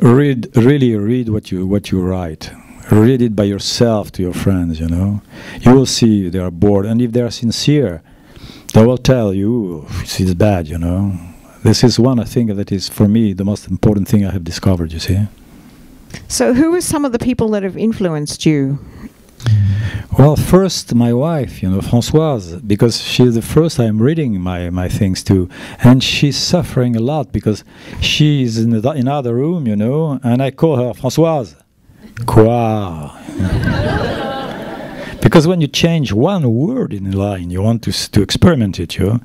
Really read what you write. Read it by yourself to your friends, you know. You will see they are bored, and if they are sincere, they will tell you it's bad, you know. This is one, I think, that is, for me, the most important thing I have discovered, you see. So who are some of the people that have influenced you? Well, first, my wife, you know, Françoise, because she's the first I'm reading my things to. And she's suffering a lot because she's in another room, you know, and I call her Françoise. Quoi? Because when you change one word in a line, you want to experiment it, you know.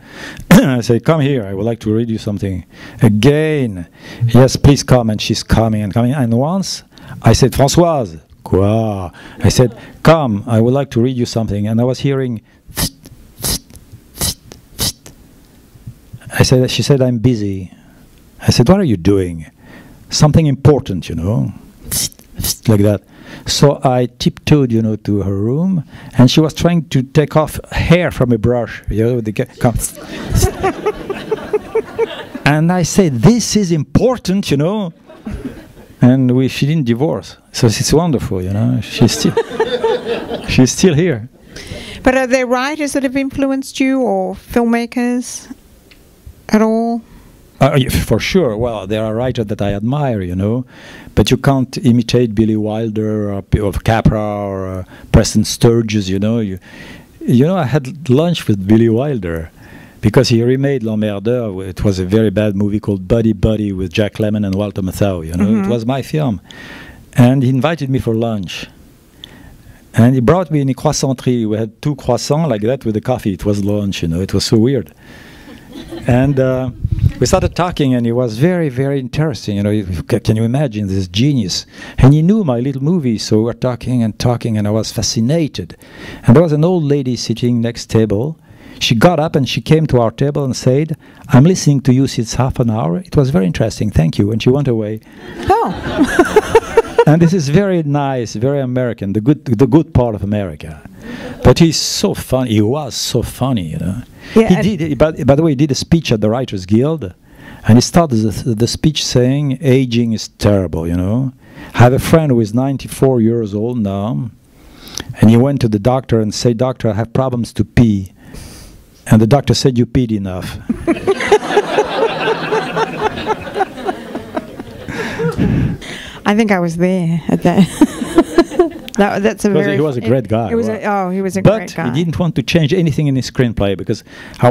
I say, come here, I would like to read you something. Again, yes, please come, and she's coming and coming. And once, I said, Françoise, quoi? I said, come, I would like to read you something. And I was hearing, she said, I'm busy. I said, what are you doing? Something important, you know. Like that. So I tiptoed, you know, to her room, and she was trying to take off hair from a brush, you know, and I said, this is important, you know, and she didn't divorce. So it's wonderful, you know. She's still here. But are there writers that have influenced you, or filmmakers at all? For sure. Well, there are writers that I admire, you know, but you can't imitate Billy Wilder or Capra or Preston Sturges, you know. You know, I had lunch with Billy Wilder because he remade L'Emmerdeur. It was a very bad movie called Buddy Buddy with Jack Lemmon and Walter Matthau, you know. It was my film. And he invited me for lunch. And he brought me in a croissanterie. We had 2 croissants like that with the coffee. It was lunch, you know. It was so weird. And we started talking, and it was very, very interesting. You know, can you imagine this genius? And he knew my little movie, so we were talking, and I was fascinated. And there was an old lady sitting next table. She got up, and she came to our table and said, I'm listening to you since half an hour. It was very interesting, thank you. And she went away. Oh. And this is very nice, very American, the good part of America. But he's so funny. He was so funny, you know. Yeah, by the way, he did a speech at the Writers Guild, and he started the speech saying, aging is terrible, you know. I have a friend who is 94 years old now, and he went to the doctor and said, doctor, I have problems to pee. And the doctor said, you peed enough. I think I was there at that. That's a very. He was a great guy. He was he was a great guy. But he didn't want to change anything in his screenplay because I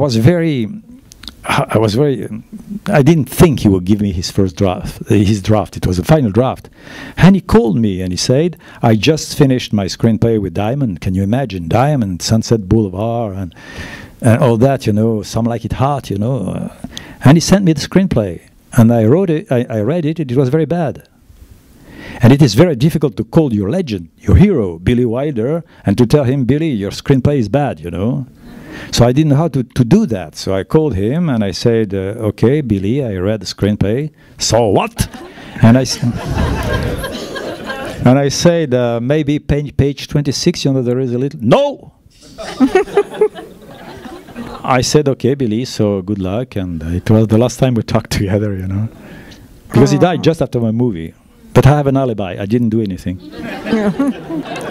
didn't think he would give me his first draft. His draft. It was a final draft, and he called me and he said, "I just finished my screenplay with Diamond. Can you imagine Diamond, Sunset Boulevard, and all that? You know, Some Like It Hot. You know." And he sent me the screenplay, and I wrote it. I read it. It was very bad. And it is very difficult to call your legend, your hero, Billy Wilder, and to tell him, Billy, your screenplay is bad, you know. So I didn't know how to do that. So I called him and I said, okay, Billy, I read the screenplay. So what? And I said, maybe page 26, you know, there is a little... No! I said, okay, Billy, so good luck. And it was the last time we talked together, you know. Because he died just after my movie. But I have an alibi. I didn't do anything.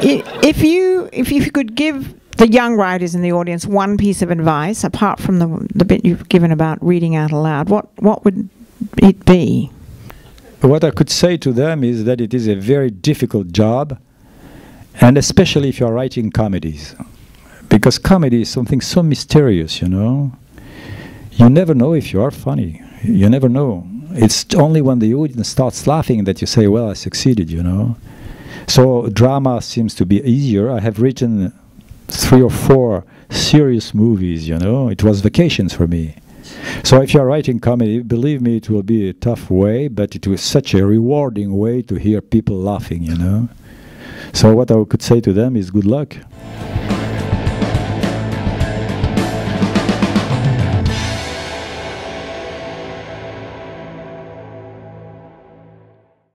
If you could give the young writers in the audience one piece of advice, apart from the bit you've given about reading out aloud, what would it be? What I could say to them is that it is a very difficult job, and especially if you're writing comedies. Because comedy is something so mysterious, you know. You never know if you are funny. You never know. It's only when the audience starts laughing that you say, well, I succeeded, you know. So drama seems to be easier. I have written 3 or 4 serious movies, you know. It was vacations for me. So if you're writing comedy, believe me, it will be a tough way, but it was such a rewarding way to hear people laughing, you know. So what I could say to them is good luck.